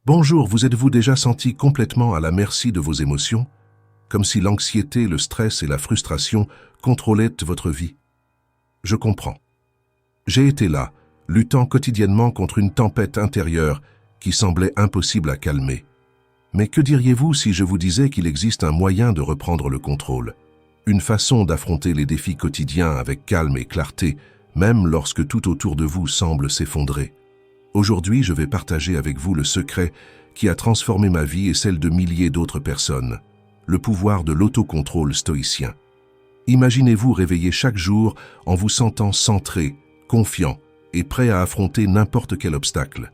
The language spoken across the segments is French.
Bonjour, vous êtes-vous déjà senti complètement à la merci de vos émotions, comme si l'anxiété, le stress et la frustration contrôlaient votre vie? Je comprends. J'ai été là, luttant quotidiennement contre une tempête intérieure qui semblait impossible à calmer. Mais que diriez-vous si je vous disais qu'il existe un moyen de reprendre le contrôle, une façon d'affronter les défis quotidiens avec calme et clarté, même lorsque tout autour de vous semble s'effondrer? Aujourd'hui, je vais partager avec vous le secret qui a transformé ma vie et celle de milliers d'autres personnes, le pouvoir de l'autocontrôle stoïcien. Imaginez-vous réveiller chaque jour en vous sentant centré, confiant et prêt à affronter n'importe quel obstacle.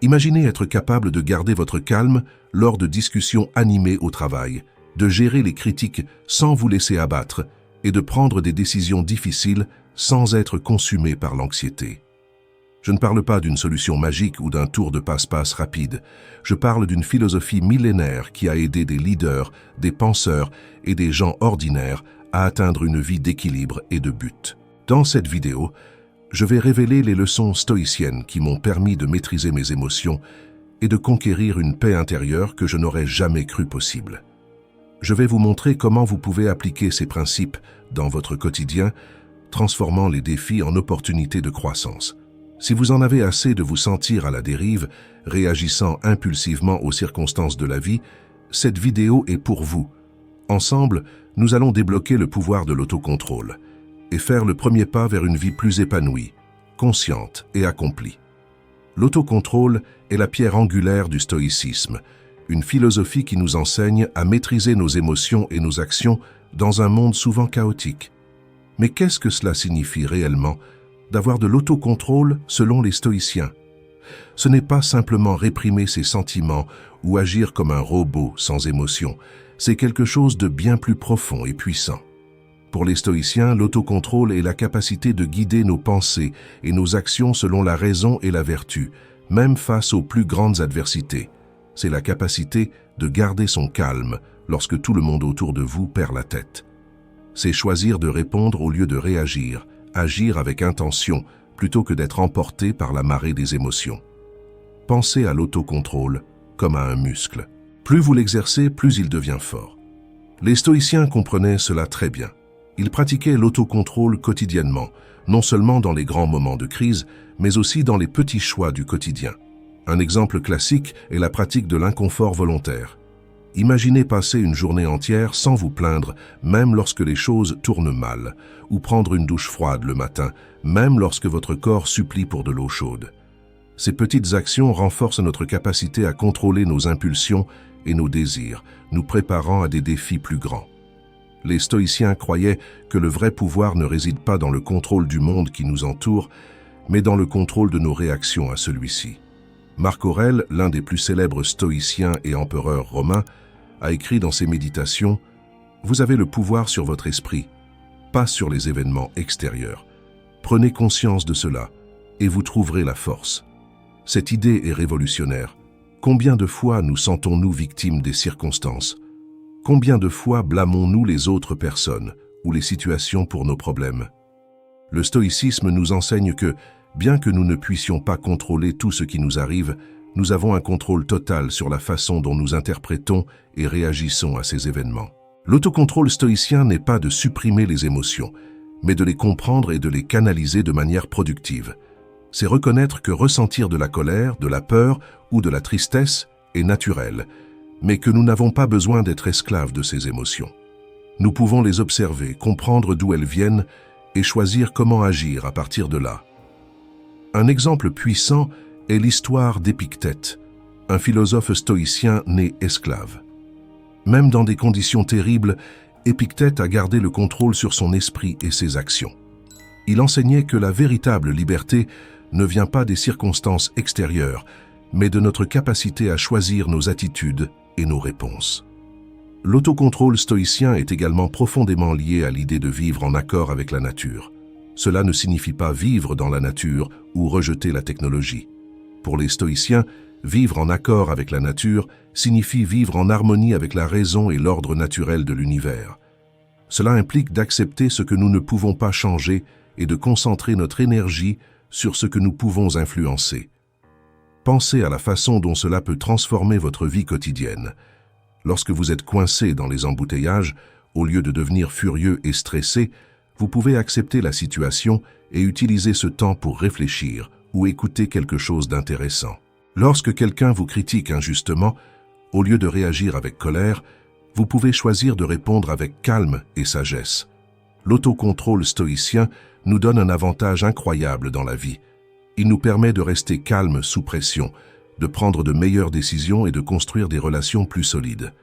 Imaginez être capable de garder votre calme lors de discussions animées au travail, de gérer les critiques sans vous laisser abattre et de prendre des décisions difficiles sans être consumé par l'anxiété. Je ne parle pas d'une solution magique ou d'un tour de passe-passe rapide. Je parle d'une philosophie millénaire qui a aidé des leaders, des penseurs et des gens ordinaires à atteindre une vie d'équilibre et de but. Dans cette vidéo, je vais révéler les leçons stoïciennes qui m'ont permis de maîtriser mes émotions et de conquérir une paix intérieure que je n'aurais jamais cru possible. Je vais vous montrer comment vous pouvez appliquer ces principes dans votre quotidien, transformant les défis en opportunités de croissance. Si vous en avez assez de vous sentir à la dérive, réagissant impulsivement aux circonstances de la vie, cette vidéo est pour vous. Ensemble, nous allons débloquer le pouvoir de l'autocontrôle et faire le premier pas vers une vie plus épanouie, consciente et accomplie. L'autocontrôle est la pierre angulaire du stoïcisme, une philosophie qui nous enseigne à maîtriser nos émotions et nos actions dans un monde souvent chaotique. Mais qu'est-ce que cela signifie réellement d'avoir de l'autocontrôle selon les stoïciens? Ce n'est pas simplement réprimer ses sentiments ou agir comme un robot sans émotion, c'est quelque chose de bien plus profond et puissant. Pour les stoïciens, l'autocontrôle est la capacité de guider nos pensées et nos actions selon la raison et la vertu, même face aux plus grandes adversités. C'est la capacité de garder son calme lorsque tout le monde autour de vous perd la tête. C'est choisir de répondre au lieu de réagir, agir avec intention plutôt que d'être emporté par la marée des émotions. Pensez à l'autocontrôle comme à un muscle. Plus vous l'exercez, plus il devient fort. Les stoïciens comprenaient cela très bien. Ils pratiquaient l'autocontrôle quotidiennement, non seulement dans les grands moments de crise, mais aussi dans les petits choix du quotidien. Un exemple classique est la pratique de l'inconfort volontaire. Imaginez passer une journée entière sans vous plaindre, même lorsque les choses tournent mal, ou prendre une douche froide le matin, même lorsque votre corps supplie pour de l'eau chaude. Ces petites actions renforcent notre capacité à contrôler nos impulsions et nos désirs, nous préparant à des défis plus grands. Les stoïciens croyaient que le vrai pouvoir ne réside pas dans le contrôle du monde qui nous entoure, mais dans le contrôle de nos réactions à celui-ci. Marc Aurèle, l'un des plus célèbres stoïciens et empereurs romains, a écrit dans ses méditations « Vous avez le pouvoir sur votre esprit, pas sur les événements extérieurs. Prenez conscience de cela, et vous trouverez la force. » Cette idée est révolutionnaire. Combien de fois nous sentons-nous victimes des circonstances? Combien de fois blâmons-nous les autres personnes ou les situations pour nos problèmes? Le stoïcisme nous enseigne que, bien que nous ne puissions pas contrôler tout ce qui nous arrive, nous avons un contrôle total sur la façon dont nous interprétons et réagissons à ces événements. L'autocontrôle stoïcien n'est pas de supprimer les émotions, mais de les comprendre et de les canaliser de manière productive. C'est reconnaître que ressentir de la colère, de la peur ou de la tristesse est naturel, mais que nous n'avons pas besoin d'être esclaves de ces émotions. Nous pouvons les observer, comprendre d'où elles viennent et choisir comment agir à partir de là. Un exemple puissant est l'histoire d'Épictète, un philosophe stoïcien né esclave. Même dans des conditions terribles, Épictète a gardé le contrôle sur son esprit et ses actions. Il enseignait que la véritable liberté ne vient pas des circonstances extérieures, mais de notre capacité à choisir nos attitudes et nos réponses. L'autocontrôle stoïcien est également profondément lié à l'idée de vivre en accord avec la nature. Cela ne signifie pas vivre dans la nature ou rejeter la technologie. Pour les stoïciens, vivre en accord avec la nature signifie vivre en harmonie avec la raison et l'ordre naturel de l'univers. Cela implique d'accepter ce que nous ne pouvons pas changer et de concentrer notre énergie sur ce que nous pouvons influencer. Pensez à la façon dont cela peut transformer votre vie quotidienne. Lorsque vous êtes coincé dans les embouteillages, au lieu de devenir furieux et stressé, vous pouvez accepter la situation et utiliser ce temps pour réfléchir ou écouter quelque chose d'intéressant. Lorsque quelqu'un vous critique injustement, au lieu de réagir avec colère, vous pouvez choisir de répondre avec calme et sagesse. L'autocontrôle stoïcien nous donne un avantage incroyable dans la vie. Il nous permet de rester calme sous pression, de prendre de meilleures décisions et de construire des relations plus solides.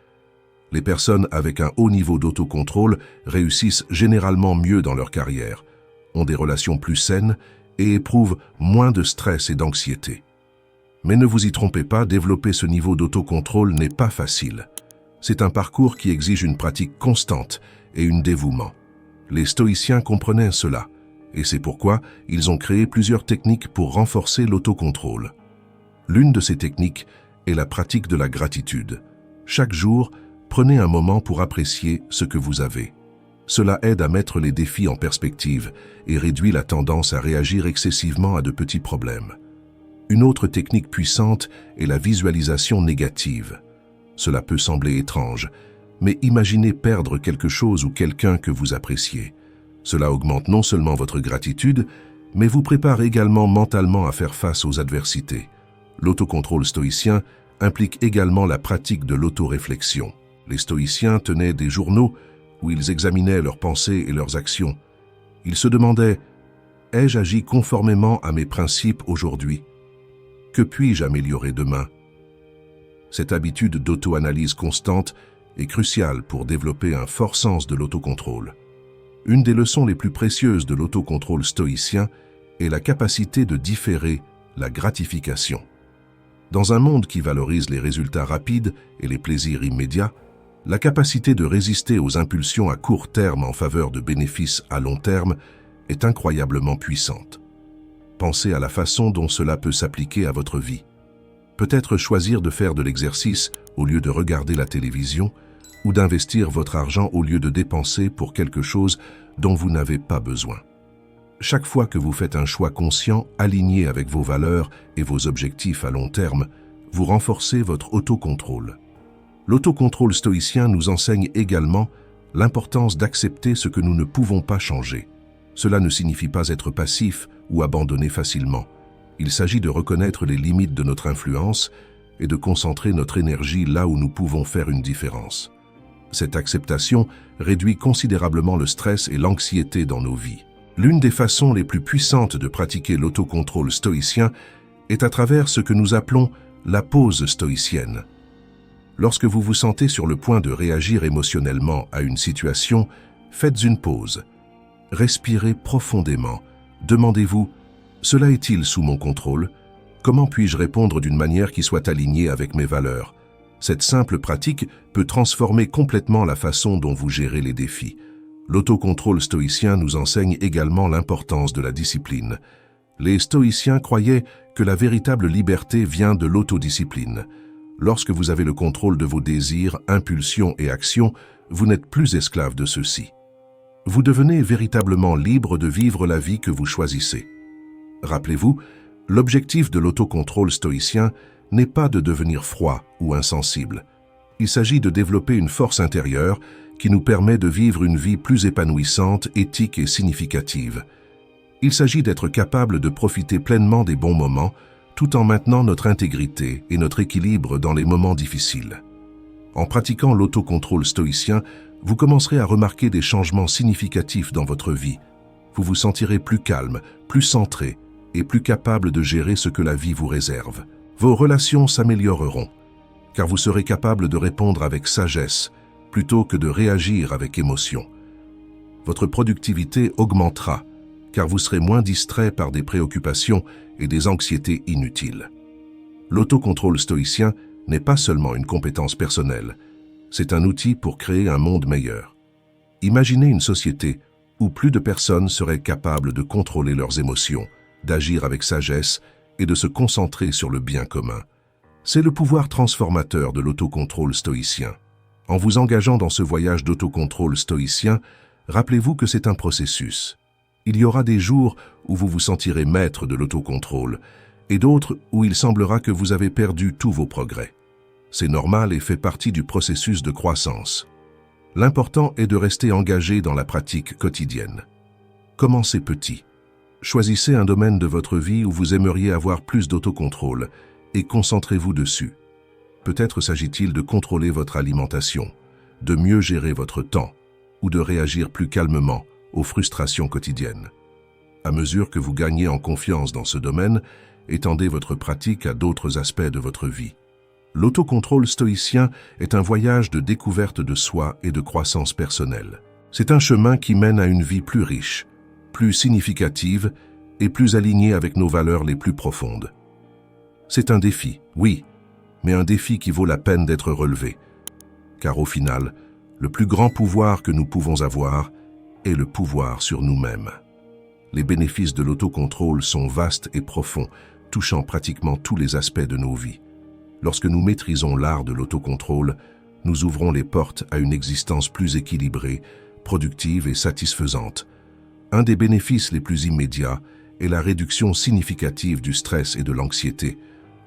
Les personnes avec un haut niveau d'autocontrôle réussissent généralement mieux dans leur carrière, ont des relations plus saines et éprouvent moins de stress et d'anxiété. Mais ne vous y trompez pas, développer ce niveau d'autocontrôle n'est pas facile. C'est un parcours qui exige une pratique constante et un dévouement. Les stoïciens comprenaient cela, et c'est pourquoi ils ont créé plusieurs techniques pour renforcer l'autocontrôle. L'une de ces techniques est la pratique de la gratitude. Chaque jour, prenez un moment pour apprécier ce que vous avez. Cela aide à mettre les défis en perspective et réduit la tendance à réagir excessivement à de petits problèmes. Une autre technique puissante est la visualisation négative. Cela peut sembler étrange, mais imaginez perdre quelque chose ou quelqu'un que vous appréciez. Cela augmente non seulement votre gratitude, mais vous prépare également mentalement à faire face aux adversités. L'autocontrôle stoïcien implique également la pratique de l'autoréflexion. Les stoïciens tenaient des journaux où ils examinaient leurs pensées et leurs actions. Ils se demandaient « Ai-je agi conformément à mes principes aujourd'hui ? Que puis-je améliorer demain ?» Cette habitude d'auto-analyse constante est cruciale pour développer un fort sens de l'autocontrôle. Une des leçons les plus précieuses de l'autocontrôle stoïcien est la capacité de différer la gratification. Dans un monde qui valorise les résultats rapides et les plaisirs immédiats, la capacité de résister aux impulsions à court terme en faveur de bénéfices à long terme est incroyablement puissante. Pensez à la façon dont cela peut s'appliquer à votre vie. Peut-être choisir de faire de l'exercice au lieu de regarder la télévision ou d'investir votre argent au lieu de dépenser pour quelque chose dont vous n'avez pas besoin. Chaque fois que vous faites un choix conscient, aligné avec vos valeurs et vos objectifs à long terme, vous renforcez votre autocontrôle. L'autocontrôle stoïcien nous enseigne également l'importance d'accepter ce que nous ne pouvons pas changer. Cela ne signifie pas être passif ou abandonner facilement. Il s'agit de reconnaître les limites de notre influence et de concentrer notre énergie là où nous pouvons faire une différence. Cette acceptation réduit considérablement le stress et l'anxiété dans nos vies. L'une des façons les plus puissantes de pratiquer l'autocontrôle stoïcien est à travers ce que nous appelons la pause stoïcienne. Lorsque vous vous sentez sur le point de réagir émotionnellement à une situation, faites une pause. Respirez profondément. Demandez-vous « Cela est-il sous mon contrôle ? Comment puis-je répondre d'une manière qui soit alignée avec mes valeurs ?» Cette simple pratique peut transformer complètement la façon dont vous gérez les défis. L'autocontrôle stoïcien nous enseigne également l'importance de la discipline. Les stoïciens croyaient que la véritable liberté vient de l'autodiscipline. Lorsque vous avez le contrôle de vos désirs, impulsions et actions, vous n'êtes plus esclave de ceux-ci. Vous devenez véritablement libre de vivre la vie que vous choisissez. Rappelez-vous, l'objectif de l'autocontrôle stoïcien n'est pas de devenir froid ou insensible. Il s'agit de développer une force intérieure qui nous permet de vivre une vie plus épanouissante, éthique et significative. Il s'agit d'être capable de profiter pleinement des bons moments, tout en maintenant notre intégrité et notre équilibre dans les moments difficiles. En pratiquant l'autocontrôle stoïcien, vous commencerez à remarquer des changements significatifs dans votre vie. Vous vous sentirez plus calme, plus centré et plus capable de gérer ce que la vie vous réserve. Vos relations s'amélioreront, car vous serez capable de répondre avec sagesse plutôt que de réagir avec émotion. Votre productivité augmentera, car vous serez moins distrait par des préoccupations et des anxiétés inutiles. L'autocontrôle stoïcien n'est pas seulement une compétence personnelle, c'est un outil pour créer un monde meilleur. Imaginez une société où plus de personnes seraient capables de contrôler leurs émotions, d'agir avec sagesse et de se concentrer sur le bien commun. C'est le pouvoir transformateur de l'autocontrôle stoïcien. En vous engageant dans ce voyage d'autocontrôle stoïcien, rappelez-vous que c'est un processus. Il y aura des jours où vous vous sentirez maître de l'autocontrôle, et d'autres où il semblera que vous avez perdu tous vos progrès. C'est normal et fait partie du processus de croissance. L'important est de rester engagé dans la pratique quotidienne. Commencez petit. Choisissez un domaine de votre vie où vous aimeriez avoir plus d'autocontrôle et concentrez-vous dessus. Peut-être s'agit-il de contrôler votre alimentation, de mieux gérer votre temps ou de réagir plus calmement aux frustrations quotidiennes. À mesure que vous gagnez en confiance dans ce domaine, étendez votre pratique à d'autres aspects de votre vie. L'autocontrôle stoïcien est un voyage de découverte de soi et de croissance personnelle. C'est un chemin qui mène à une vie plus riche, plus significative et plus alignée avec nos valeurs les plus profondes. C'est un défi, oui, mais un défi qui vaut la peine d'être relevé. Car au final, le plus grand pouvoir que nous pouvons avoir est le pouvoir sur nous-mêmes. Les bénéfices de l'autocontrôle sont vastes et profonds, touchant pratiquement tous les aspects de nos vies. Lorsque nous maîtrisons l'art de l'autocontrôle, nous ouvrons les portes à une existence plus équilibrée, productive et satisfaisante. Un des bénéfices les plus immédiats est la réduction significative du stress et de l'anxiété.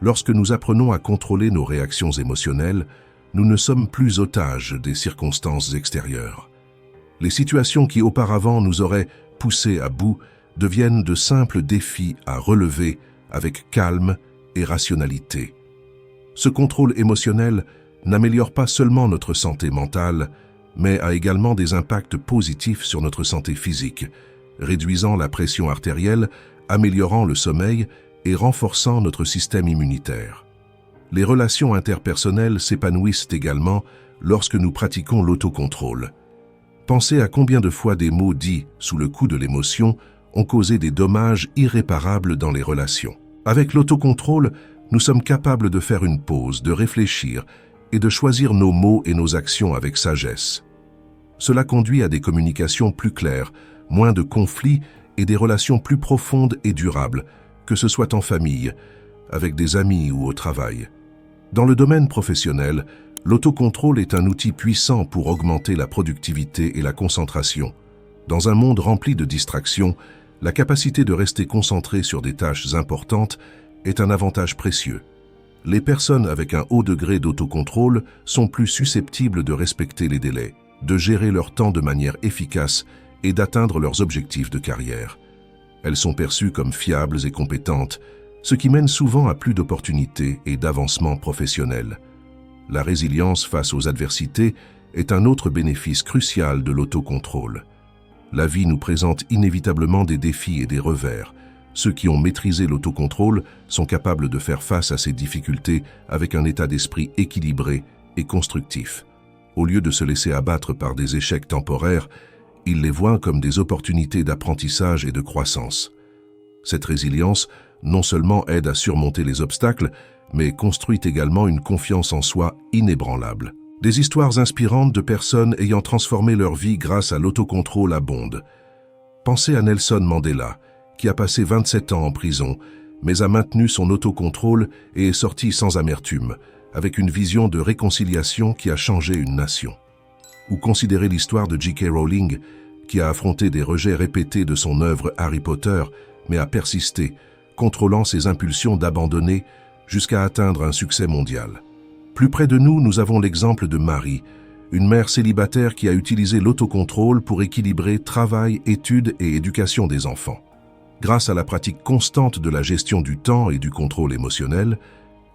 Lorsque nous apprenons à contrôler nos réactions émotionnelles, nous ne sommes plus otages des circonstances extérieures. Les situations qui auparavant nous auraient poussés à bout deviennent de simples défis à relever avec calme et rationalité. Ce contrôle émotionnel n'améliore pas seulement notre santé mentale, mais a également des impacts positifs sur notre santé physique, réduisant la pression artérielle, améliorant le sommeil et renforçant notre système immunitaire. Les relations interpersonnelles s'épanouissent également lorsque nous pratiquons l'autocontrôle. Pensez à combien de fois des mots dits sous le coup de l'émotion ont causé des dommages irréparables dans les relations. Avec l'autocontrôle, nous sommes capables de faire une pause, de réfléchir et de choisir nos mots et nos actions avec sagesse. Cela conduit à des communications plus claires, moins de conflits et des relations plus profondes et durables, que ce soit en famille, avec des amis ou au travail. Dans le domaine professionnel, l'autocontrôle est un outil puissant pour augmenter la productivité et la concentration. Dans un monde rempli de distractions, la capacité de rester concentré sur des tâches importantes est un avantage précieux. Les personnes avec un haut degré d'autocontrôle sont plus susceptibles de respecter les délais, de gérer leur temps de manière efficace et d'atteindre leurs objectifs de carrière. Elles sont perçues comme fiables et compétentes, ce qui mène souvent à plus d'opportunités et d'avancements professionnels. La résilience face aux adversités est un autre bénéfice crucial de l'autocontrôle. La vie nous présente inévitablement des défis et des revers. Ceux qui ont maîtrisé l'autocontrôle sont capables de faire face à ces difficultés avec un état d'esprit équilibré et constructif. Au lieu de se laisser abattre par des échecs temporaires, ils les voient comme des opportunités d'apprentissage et de croissance. Cette résilience non seulement aide à surmonter les obstacles, mais construit également une confiance en soi inébranlable. Des histoires inspirantes de personnes ayant transformé leur vie grâce à l'autocontrôle abondent. Pensez à Nelson Mandela, qui a passé 27 ans en prison, mais a maintenu son autocontrôle et est sorti sans amertume, avec une vision de réconciliation qui a changé une nation. Ou considérez l'histoire de J.K. Rowling, qui a affronté des rejets répétés de son œuvre Harry Potter, mais a persisté, contrôlant ses impulsions d'abandonner jusqu'à atteindre un succès mondial. Plus près de nous, nous avons l'exemple de Marie, une mère célibataire qui a utilisé l'autocontrôle pour équilibrer travail, études et éducation des enfants. Grâce à la pratique constante de la gestion du temps et du contrôle émotionnel,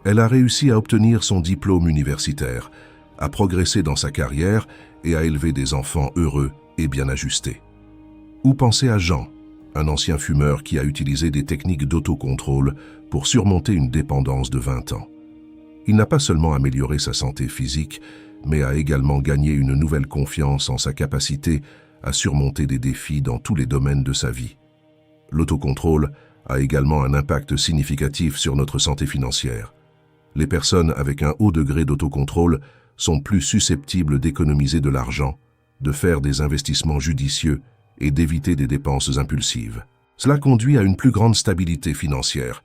elle a réussi à obtenir son diplôme universitaire, à progresser dans sa carrière et à élever des enfants heureux et bien ajustés. Ou pensez à Jean, un ancien fumeur qui a utilisé des techniques d'autocontrôle pour surmonter une dépendance de 20 ans. Il n'a pas seulement amélioré sa santé physique, mais a également gagné une nouvelle confiance en sa capacité à surmonter des défis dans tous les domaines de sa vie. L'autocontrôle a également un impact significatif sur notre santé financière. Les personnes avec un haut degré d'autocontrôle sont plus susceptibles d'économiser de l'argent, de faire des investissements judicieux et d'éviter des dépenses impulsives. Cela conduit à une plus grande stabilité financière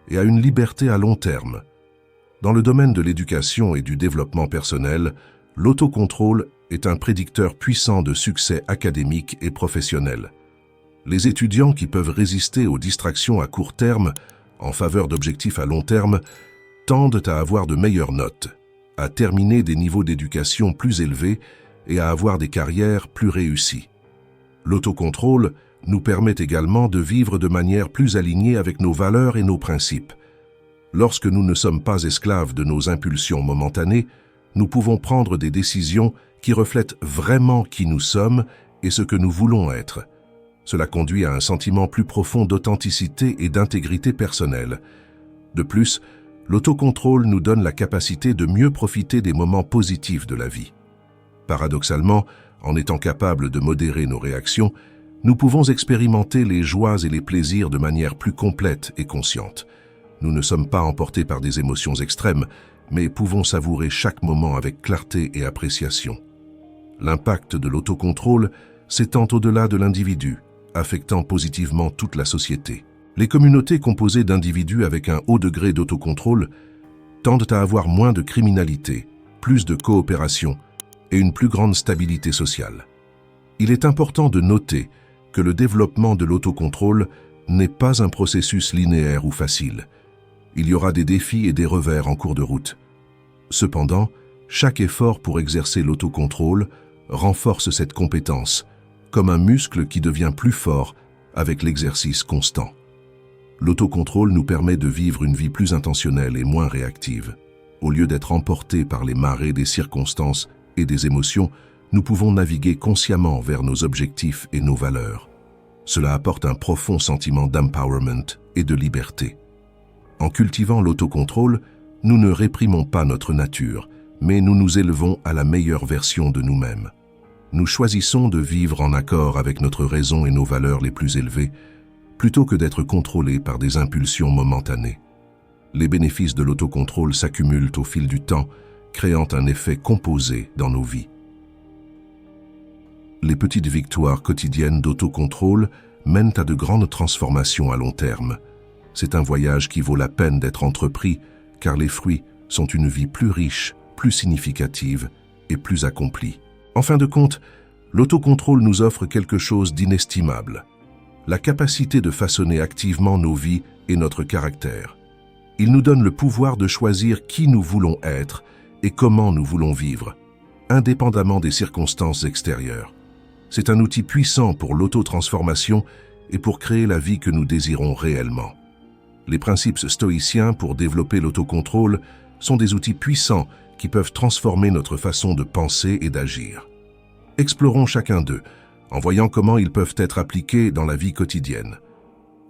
et à une liberté à long terme. Dans le domaine de l'éducation et du développement personnel, l'autocontrôle est un prédicteur puissant de succès académique et professionnel. Les étudiants qui peuvent résister aux distractions à court terme en faveur d'objectifs à long terme, tendent à avoir de meilleures notes, à terminer des niveaux d'éducation plus élevés et à avoir des carrières plus réussies. L'autocontrôle nous permet également de vivre de manière plus alignée avec nos valeurs et nos principes. Lorsque nous ne sommes pas esclaves de nos impulsions momentanées, nous pouvons prendre des décisions qui reflètent vraiment qui nous sommes et ce que nous voulons être. Cela conduit à un sentiment plus profond d'authenticité et d'intégrité personnelle. De plus, l'autocontrôle nous donne la capacité de mieux profiter des moments positifs de la vie. Paradoxalement, en étant capables de modérer nos réactions, nous pouvons expérimenter les joies et les plaisirs de manière plus complète et consciente. Nous ne sommes pas emportés par des émotions extrêmes, mais pouvons savourer chaque moment avec clarté et appréciation. L'impact de l'autocontrôle s'étend au-delà de l'individu, affectant positivement toute la société. Les communautés composées d'individus avec un haut degré d'autocontrôle tendent à avoir moins de criminalité, plus de coopération et une plus grande stabilité sociale. Il est important de noter que le développement de l'autocontrôle n'est pas un processus linéaire ou facile. Il y aura des défis et des revers en cours de route. Cependant, chaque effort pour exercer l'autocontrôle renforce cette compétence, comme un muscle qui devient plus fort avec l'exercice constant. L'autocontrôle nous permet de vivre une vie plus intentionnelle et moins réactive. Au lieu d'être emportés par les marées des circonstances et des émotions, nous pouvons naviguer consciemment vers nos objectifs et nos valeurs. Cela apporte un profond sentiment d'empowerment et de liberté. En cultivant l'autocontrôle, nous ne réprimons pas notre nature, mais nous nous élevons à la meilleure version de nous-mêmes. Nous choisissons de vivre en accord avec notre raison et nos valeurs les plus élevées, plutôt que d'être contrôlés par des impulsions momentanées. Les bénéfices de l'autocontrôle s'accumulent au fil du temps, créant un effet composé dans nos vies. Les petites victoires quotidiennes d'autocontrôle mènent à de grandes transformations à long terme. C'est un voyage qui vaut la peine d'être entrepris, car les fruits sont une vie plus riche, plus significative et plus accomplie. En fin de compte, l'autocontrôle nous offre quelque chose d'inestimable, la capacité de façonner activement nos vies et notre caractère. Il nous donne le pouvoir de choisir qui nous voulons être et comment nous voulons vivre, indépendamment des circonstances extérieures. C'est un outil puissant pour l'auto-transformation et pour créer la vie que nous désirons réellement. Les principes stoïciens pour développer l'autocontrôle sont des outils puissants qui peuvent transformer notre façon de penser et d'agir. Explorons chacun d'eux, en voyant comment ils peuvent être appliqués dans la vie quotidienne.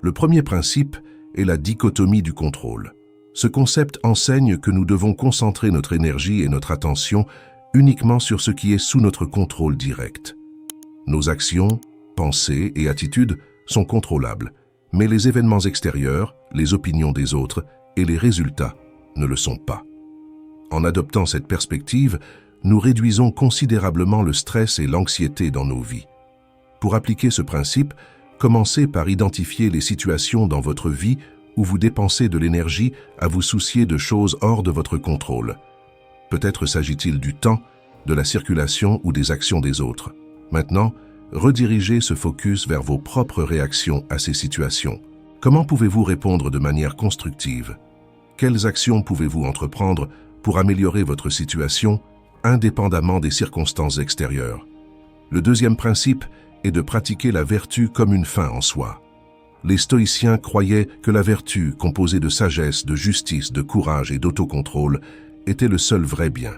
Le premier principe est la dichotomie du contrôle. Ce concept enseigne que nous devons concentrer notre énergie et notre attention uniquement sur ce qui est sous notre contrôle direct. Nos actions, pensées et attitudes sont contrôlables, mais les événements extérieurs, les opinions des autres et les résultats ne le sont pas. En adoptant cette perspective, nous réduisons considérablement le stress et l'anxiété dans nos vies. Pour appliquer ce principe, commencez par identifier les situations dans votre vie où vous dépensez de l'énergie à vous soucier de choses hors de votre contrôle. Peut-être s'agit-il du temps, de la circulation ou des actions des autres. Maintenant, redirigez ce focus vers vos propres réactions à ces situations. Comment pouvez-vous répondre de manière constructive? Quelles actions pouvez-vous entreprendre pour améliorer votre situation, indépendamment des circonstances extérieures? Le deuxième principe est de pratiquer la vertu comme une fin en soi. Les stoïciens croyaient que la vertu, composée de sagesse, de justice, de courage et d'autocontrôle, était le seul vrai bien.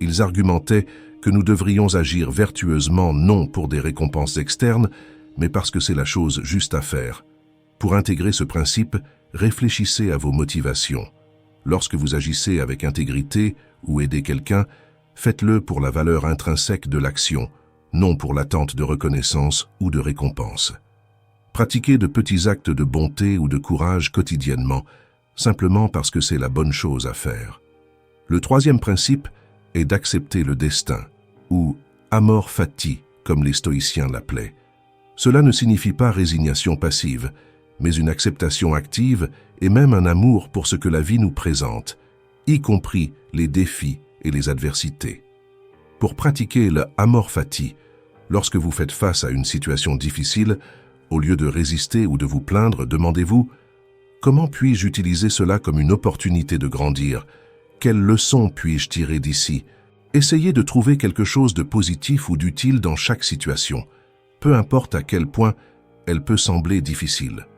Ils argumentaient que nous devrions agir vertueusement non pour des récompenses externes, mais parce que c'est la chose juste à faire. Pour intégrer ce principe, réfléchissez à vos motivations. Lorsque vous agissez avec intégrité ou aidez quelqu'un, faites-le pour la valeur intrinsèque de l'action, non pour l'attente de reconnaissance ou de récompense. Pratiquez de petits actes de bonté ou de courage quotidiennement, simplement parce que c'est la bonne chose à faire. Le troisième principe est d'accepter le destin, ou amor fati, comme les stoïciens l'appelaient. Cela ne signifie pas résignation passive, mais une acceptation active et même un amour pour ce que la vie nous présente, y compris les défis et les adversités. Pour pratiquer le amor fati, lorsque vous faites face à une situation difficile, au lieu de résister ou de vous plaindre, demandez-vous « Comment puis-je utiliser cela comme une opportunité de grandir? Quelles leçons puis-je tirer d'ici? Essayez de trouver quelque chose de positif ou d'utile dans chaque situation, peu importe à quel point elle peut sembler difficile.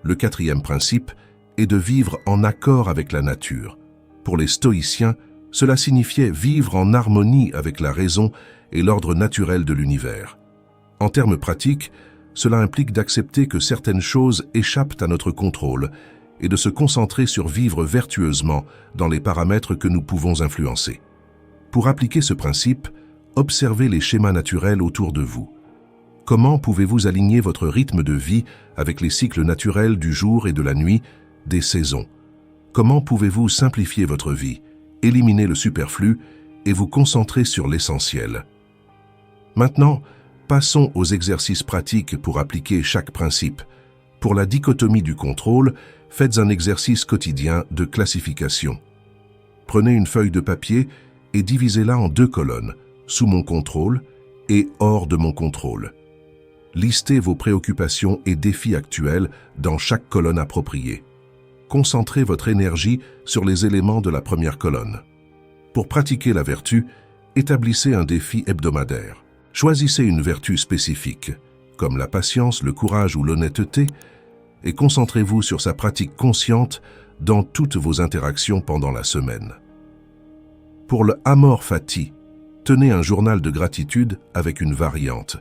Le quatrième principe est de vivre en accord avec la nature. Pour les stoïciens, cela signifiait vivre en harmonie avec la raison et l'ordre naturel de l'univers. En termes pratiques, cela implique d'accepter que certaines choses échappent à notre contrôle et de se concentrer sur vivre vertueusement dans les paramètres que nous pouvons influencer. Pour appliquer ce principe, observez les schémas naturels autour de vous. Comment pouvez-vous aligner votre rythme de vie avec les cycles naturels du jour et de la nuit, des saisons? Comment pouvez-vous simplifier votre vie, éliminer le superflu et vous concentrer sur l'essentiel? Maintenant, passons aux exercices pratiques pour appliquer chaque principe. Pour la dichotomie du contrôle, faites un exercice quotidien de classification. Prenez une feuille de papier et divisez-la en 2 colonnes, sous mon contrôle et hors de mon contrôle. Listez vos préoccupations et défis actuels dans chaque colonne appropriée. Concentrez votre énergie sur les éléments de la première colonne. Pour pratiquer la vertu, établissez un défi hebdomadaire. Choisissez une vertu spécifique, comme la patience, le courage ou l'honnêteté, et concentrez-vous sur sa pratique consciente dans toutes vos interactions pendant la semaine. Pour le Amor Fati, tenez un journal de gratitude avec une variante.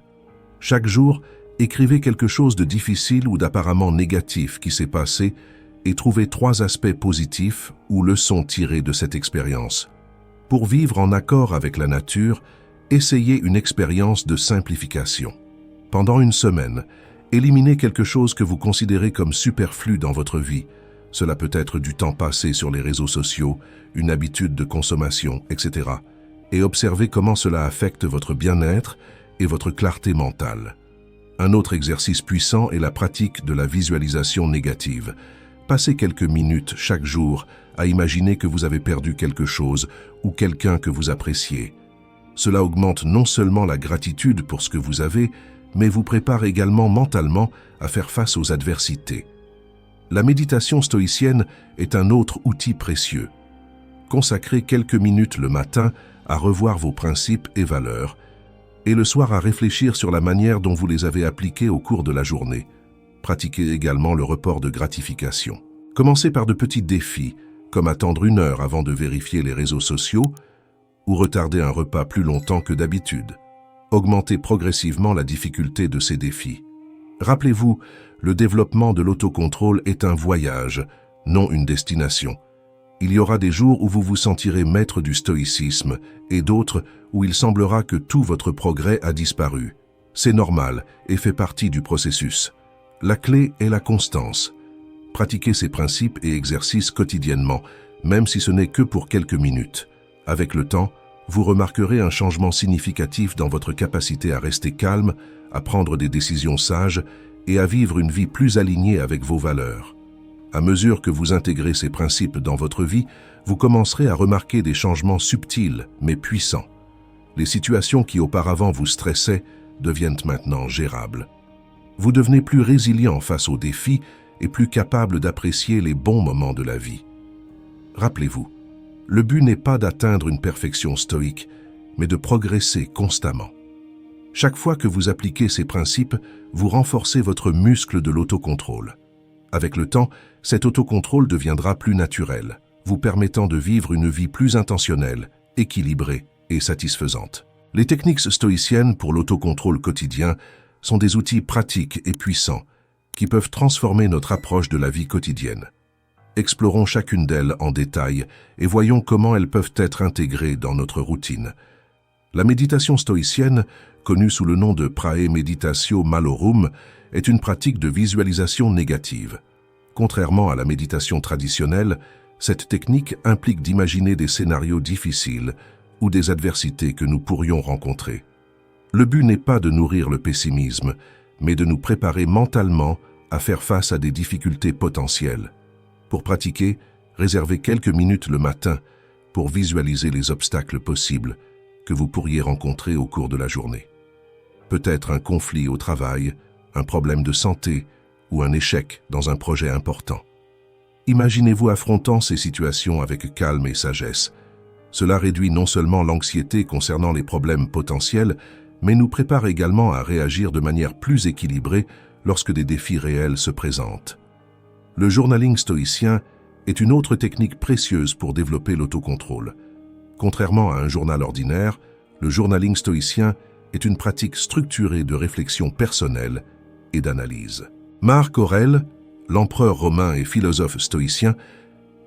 Chaque jour, écrivez quelque chose de difficile ou d'apparemment négatif qui s'est passé et trouvez 3 aspects positifs ou leçons tirées de cette expérience. Pour vivre en accord avec la nature, essayez une expérience de simplification. Pendant une semaine, éliminez quelque chose que vous considérez comme superflu dans votre vie. Cela peut être du temps passé sur les réseaux sociaux, une habitude de consommation, etc. Et observez comment cela affecte votre bien-être et votre clarté mentale. Un autre exercice puissant est la pratique de la visualisation négative. Passez quelques minutes chaque jour à imaginer que vous avez perdu quelque chose ou quelqu'un que vous appréciez. Cela augmente non seulement la gratitude pour ce que vous avez, mais vous prépare également mentalement à faire face aux adversités. La méditation stoïcienne est un autre outil précieux. Consacrez quelques minutes le matin à revoir vos principes et valeurs, et le soir à réfléchir sur la manière dont vous les avez appliqués au cours de la journée. Pratiquez également le report de gratification. Commencez par de petits défis, comme attendre 1 heure avant de vérifier les réseaux sociaux ou retarder un repas plus longtemps que d'habitude. Augmentez progressivement la difficulté de ces défis. Rappelez-vous, le développement de l'autocontrôle est un voyage, non une destination. Il y aura des jours où vous vous sentirez maître du stoïcisme et d'autres où il semblera que tout votre progrès a disparu. C'est normal et fait partie du processus. La clé est la constance. Pratiquez ces principes et exercices quotidiennement, même si ce n'est que pour quelques minutes. Avec le temps, vous remarquerez un changement significatif dans votre capacité à rester calme, à prendre des décisions sages et à vivre une vie plus alignée avec vos valeurs. À mesure que vous intégrez ces principes dans votre vie, vous commencerez à remarquer des changements subtils mais puissants. Les situations qui auparavant vous stressaient deviennent maintenant gérables. Vous devenez plus résilient face aux défis et plus capable d'apprécier les bons moments de la vie. Rappelez-vous, le but n'est pas d'atteindre une perfection stoïque, mais de progresser constamment. Chaque fois que vous appliquez ces principes, vous renforcez votre muscle de l'autocontrôle. Avec le temps, cet autocontrôle deviendra plus naturel, vous permettant de vivre une vie plus intentionnelle, équilibrée et satisfaisante. Les techniques stoïciennes pour l'autocontrôle quotidien sont des outils pratiques et puissants qui peuvent transformer notre approche de la vie quotidienne. Explorons chacune d'elles en détail et voyons comment elles peuvent être intégrées dans notre routine. La méditation stoïcienne, connue sous le nom de praemeditatio malorum, est une pratique de visualisation négative. Contrairement à la méditation traditionnelle, cette technique implique d'imaginer des scénarios difficiles ou des adversités que nous pourrions rencontrer. Le but n'est pas de nourrir le pessimisme, mais de nous préparer mentalement à faire face à des difficultés potentielles. Pour pratiquer, réservez quelques minutes le matin pour visualiser les obstacles possibles que vous pourriez rencontrer au cours de la journée. Peut-être un conflit au travail, un problème de santé ou un échec dans un projet important. Imaginez-vous affrontant ces situations avec calme et sagesse. Cela réduit non seulement l'anxiété concernant les problèmes potentiels, mais nous prépare également à réagir de manière plus équilibrée lorsque des défis réels se présentent. Le journaling stoïcien est une autre technique précieuse pour développer l'autocontrôle. Contrairement à un journal ordinaire, le journaling stoïcien est une pratique structurée de réflexion personnelle et d'analyse. Marc Aurèle, l'empereur romain et philosophe stoïcien,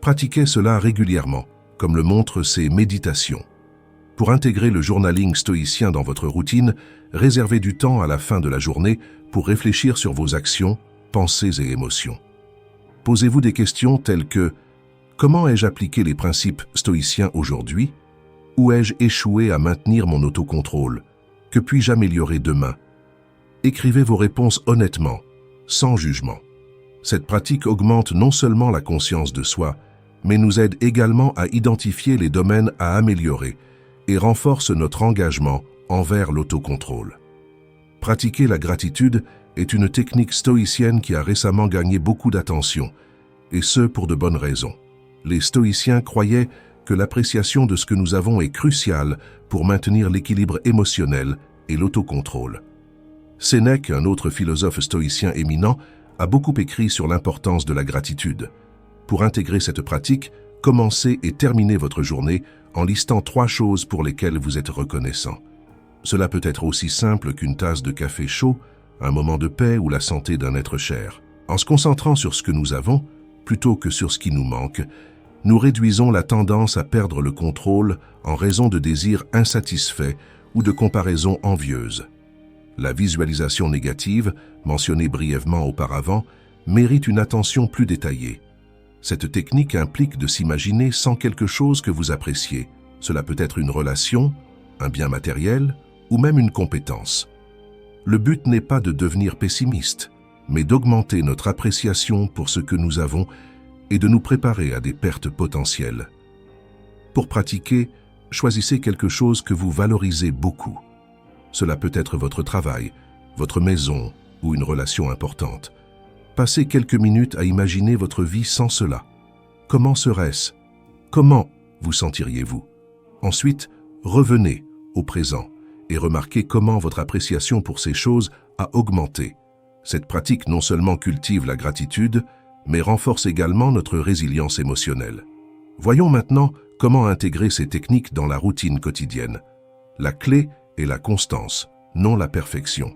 pratiquait cela régulièrement, comme le montrent ses méditations. Pour intégrer le journaling stoïcien dans votre routine, réservez du temps à la fin de la journée pour réfléchir sur vos actions, pensées et émotions. Posez-vous des questions telles que « Comment ai-je appliqué les principes stoïciens aujourd'hui ? Où ai-je échoué à maintenir mon autocontrôle ? Que puis-je améliorer demain ?» Écrivez vos réponses honnêtement, sans jugement. Cette pratique augmente non seulement la conscience de soi, mais nous aide également à identifier les domaines à améliorer et renforce notre engagement envers l'autocontrôle. Pratiquer la gratitude est une technique stoïcienne qui a récemment gagné beaucoup d'attention, et ce pour de bonnes raisons. Les stoïciens croyaient que l'appréciation de ce que nous avons est cruciale pour maintenir l'équilibre émotionnel et l'autocontrôle. Sénèque, un autre philosophe stoïcien éminent, a beaucoup écrit sur l'importance de la gratitude. Pour intégrer cette pratique, commencez et terminez votre journée en listant 3 choses pour lesquelles vous êtes reconnaissant. Cela peut être aussi simple qu'une tasse de café chaud, un moment de paix ou la santé d'un être cher. En se concentrant sur ce que nous avons, plutôt que sur ce qui nous manque, nous réduisons la tendance à perdre le contrôle en raison de désirs insatisfaits ou de comparaisons envieuses. La visualisation négative, mentionnée brièvement auparavant, mérite une attention plus détaillée. Cette technique implique de s'imaginer sans quelque chose que vous appréciez. Cela peut être une relation, un bien matériel ou même une compétence. Le but n'est pas de devenir pessimiste, mais d'augmenter notre appréciation pour ce que nous avons et de nous préparer à des pertes potentielles. Pour pratiquer, choisissez quelque chose que vous valorisez beaucoup. Cela peut être votre travail, votre maison ou une relation importante. Passez quelques minutes à imaginer votre vie sans cela. Comment serait-ce? Comment vous sentiriez-vous? Ensuite, revenez au présent et remarquez comment votre appréciation pour ces choses a augmenté. Cette pratique non seulement cultive la gratitude, mais renforce également notre résilience émotionnelle. Voyons maintenant comment intégrer ces techniques dans la routine quotidienne. La clé est la constance, non la perfection.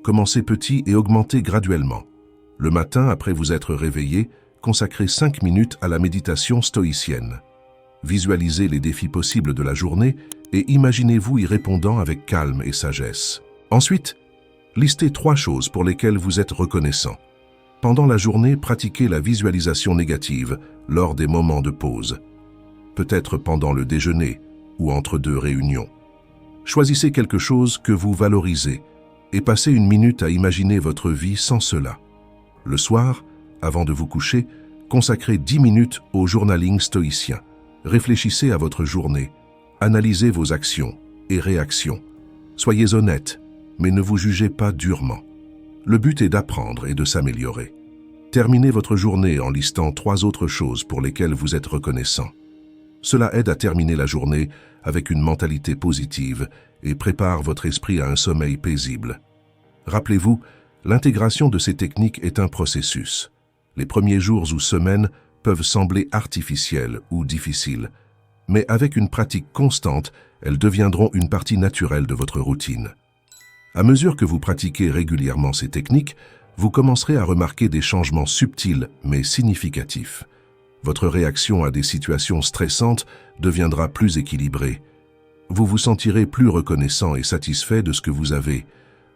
Commencez petit et augmentez graduellement. Le matin, après vous être réveillé, consacrez 5 minutes à la méditation stoïcienne. Visualisez les défis possibles de la journée et imaginez-vous y répondant avec calme et sagesse. Ensuite, listez 3 choses pour lesquelles vous êtes reconnaissant. Pendant la journée, pratiquez la visualisation négative lors des moments de pause. Peut-être pendant le déjeuner ou entre 2 réunions. Choisissez quelque chose que vous valorisez et passez 1 minute à imaginer votre vie sans cela. Le soir, avant de vous coucher, consacrez 10 minutes au journaling stoïcien. Réfléchissez à votre journée, analysez vos actions et réactions. Soyez honnête, mais ne vous jugez pas durement. Le but est d'apprendre et de s'améliorer. Terminez votre journée en listant 3 autres choses pour lesquelles vous êtes reconnaissant. Cela aide à terminer la journée avec une mentalité positive et prépare votre esprit à un sommeil paisible. Rappelez-vous, l'intégration de ces techniques est un processus. Les premiers jours ou semaines peuvent sembler artificiels ou difficiles, mais avec une pratique constante, elles deviendront une partie naturelle de votre routine. À mesure que vous pratiquez régulièrement ces techniques, vous commencerez à remarquer des changements subtils mais significatifs. Votre réaction à des situations stressantes deviendra plus équilibrée. Vous vous sentirez plus reconnaissant et satisfait de ce que vous avez.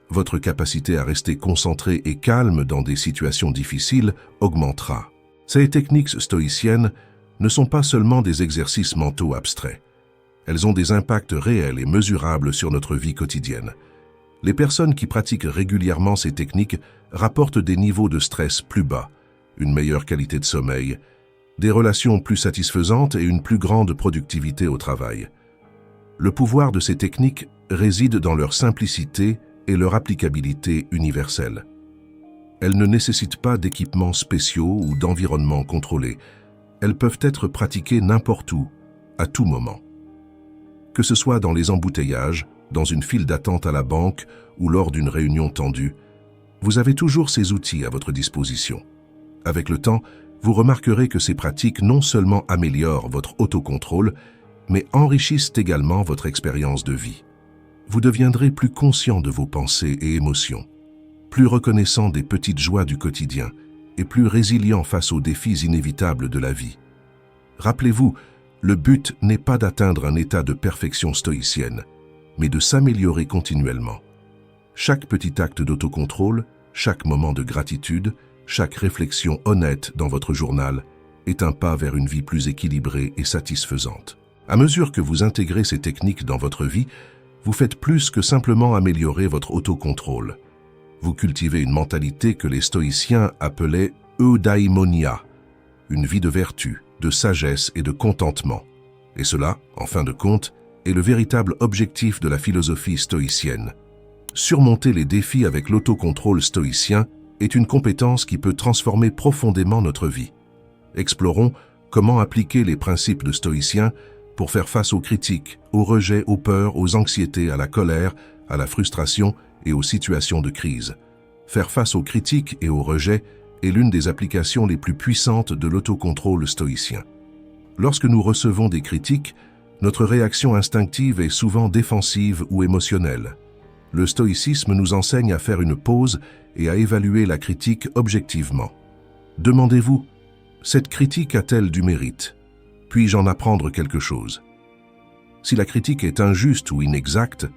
Votre capacité à rester concentré et calme dans des situations difficiles augmentera. Ces techniques stoïciennes ne sont pas seulement des exercices mentaux abstraits. Elles ont des impacts réels et mesurables sur notre vie quotidienne. Les personnes qui pratiquent régulièrement ces techniques rapportent des niveaux de stress plus bas, une meilleure qualité de sommeil, des relations plus satisfaisantes et une plus grande productivité au travail. Le pouvoir de ces techniques réside dans leur simplicité et leur applicabilité universelle. Elles ne nécessitent pas d'équipements spéciaux ou d'environnements contrôlés. Elles peuvent être pratiquées n'importe où, à tout moment. Que ce soit dans les embouteillages, dans une file d'attente à la banque ou lors d'une réunion tendue, vous avez toujours ces outils à votre disposition. Avec le temps, vous remarquerez que ces pratiques non seulement améliorent votre autocontrôle, mais enrichissent également votre expérience de vie. Vous deviendrez plus conscient de vos pensées et émotions, plus reconnaissant des petites joies du quotidien et plus résilient face aux défis inévitables de la vie. Rappelez-vous, le but n'est pas d'atteindre un état de perfection stoïcienne, mais de s'améliorer continuellement. Chaque petit acte d'autocontrôle, chaque moment de gratitude, chaque réflexion honnête dans votre journal est un pas vers une vie plus équilibrée et satisfaisante. À mesure que vous intégrez ces techniques dans votre vie, vous faites plus que simplement améliorer votre autocontrôle. Vous cultivez une mentalité que les stoïciens appelaient eudaimonia, une vie de vertu, de sagesse et de contentement. Et cela, en fin de compte, est le véritable objectif de la philosophie stoïcienne. Surmonter les défis avec l'autocontrôle stoïcien est une compétence qui peut transformer profondément notre vie. Explorons comment appliquer les principes de stoïciens pour faire face aux critiques, aux rejets, aux peurs, aux anxiétés, à la colère, à la frustration et aux situations de crise. Faire face aux critiques et aux rejets est l'une des applications les plus puissantes de l'autocontrôle stoïcien. Lorsque nous recevons des critiques, notre réaction instinctive est souvent défensive ou émotionnelle. Le stoïcisme nous enseigne à faire une pause et à évaluer la critique objectivement. Demandez-vous, cette critique a-t-elle du mérite? Puis-je en apprendre quelque chose? Si la critique est injuste ou inexacte,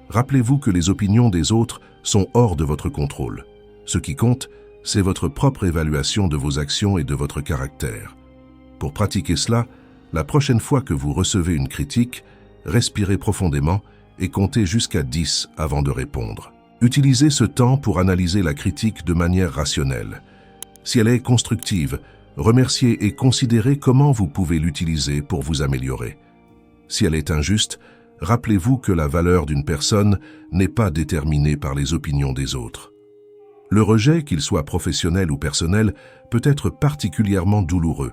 rappelez-vous que les opinions des autres sont hors de votre contrôle. Ce qui compte, c'est votre propre évaluation de vos actions et de votre caractère. Pour pratiquer cela, la prochaine fois que vous recevez une critique, respirez profondément et comptez jusqu'à 10 avant de répondre. Utilisez ce temps pour analyser la critique de manière rationnelle. Si elle est constructive, remerciez et considérez comment vous pouvez l'utiliser pour vous améliorer. Si elle est injuste, rappelez-vous que la valeur d'une personne n'est pas déterminée par les opinions des autres. Le rejet, qu'il soit professionnel ou personnel, peut être particulièrement douloureux.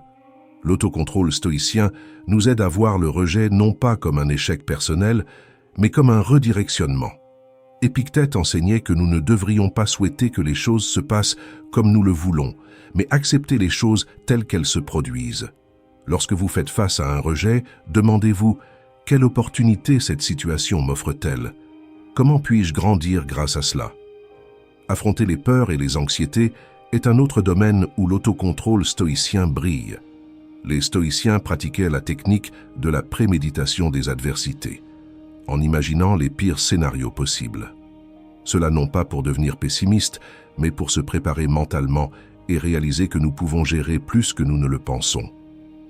L'autocontrôle stoïcien nous aide à voir le rejet non pas comme un échec personnel, mais comme un redirectionnement. Épictète enseignait que nous ne devrions pas souhaiter que les choses se passent comme nous le voulons, mais accepter les choses telles qu'elles se produisent. Lorsque vous faites face à un rejet, demandez-vous « Quelle opportunité cette situation m'offre-t-elle? Comment puis-je grandir grâce à cela ?» Affronter les peurs et les anxiétés est un autre domaine où l'autocontrôle stoïcien brille. Les stoïciens pratiquaient la technique de la préméditation des adversités, en imaginant les pires scénarios possibles. Cela non pas pour devenir pessimiste, mais pour se préparer mentalement et réaliser que nous pouvons gérer plus que nous ne le pensons.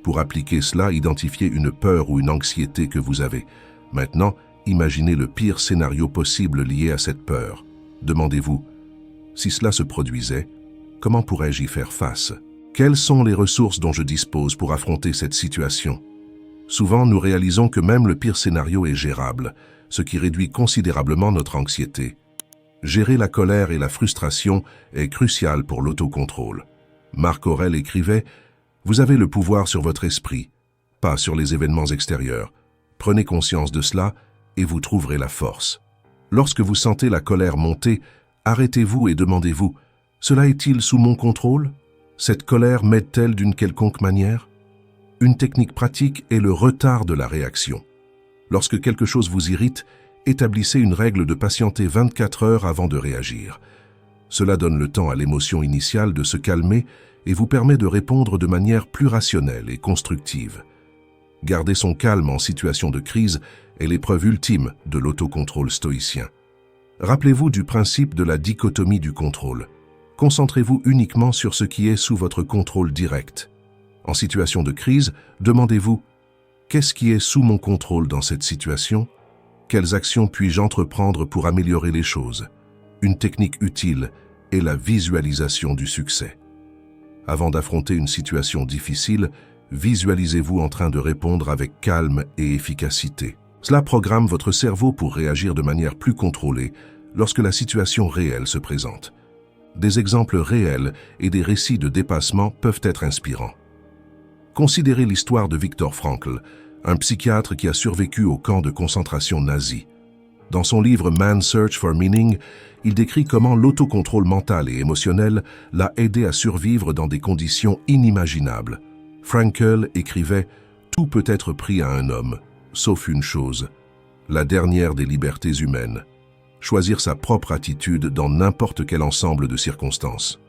Pour appliquer cela, identifiez une peur ou une anxiété que vous avez. Maintenant, imaginez le pire scénario possible lié à cette peur. Demandez-vous, si cela se produisait, comment pourrais-je y faire face? Quelles sont les ressources dont je dispose pour affronter cette situation? Souvent, nous réalisons que même le pire scénario est gérable, ce qui réduit considérablement notre anxiété. Gérer la colère et la frustration est crucial pour l'autocontrôle. Marc Aurèle écrivait « Vous avez le pouvoir sur votre esprit, pas sur les événements extérieurs. Prenez conscience de cela et vous trouverez la force. » Lorsque vous sentez la colère monter, arrêtez-vous et demandez-vous « Cela est-il sous mon contrôle? Cette colère m'aide-t-elle d'une quelconque manière ?» Une technique pratique est le retard de la réaction. Lorsque quelque chose vous irrite, établissez une règle de patienter 24 heures avant de réagir. Cela donne le temps à l'émotion initiale de se calmer et vous permet de répondre de manière plus rationnelle et constructive. Garder son calme en situation de crise est l'épreuve ultime de l'autocontrôle stoïcien. Rappelez-vous du principe de la dichotomie du contrôle. Concentrez-vous uniquement sur ce qui est sous votre contrôle direct. En situation de crise, demandez-vous « Qu'est-ce qui est sous mon contrôle dans cette situation? Quelles actions puis-je entreprendre pour améliorer les choses ?» Une technique utile est la visualisation du succès. Avant d'affronter une situation difficile, visualisez-vous en train de répondre avec calme et efficacité. Cela programme votre cerveau pour réagir de manière plus contrôlée lorsque la situation réelle se présente. des exemples réels et des récits de dépassement peuvent être inspirants. Considérez l'histoire de Viktor Frankl, un psychiatre qui a survécu au camp de concentration nazi. Dans son livre Man's Search for Meaning, il décrit comment l'autocontrôle mental et émotionnel l'a aidé à survivre dans des conditions inimaginables. Frankl écrivait « Tout peut être pris à un homme, sauf une chose, la dernière des libertés humaines, choisir sa propre attitude dans n'importe quel ensemble de circonstances. »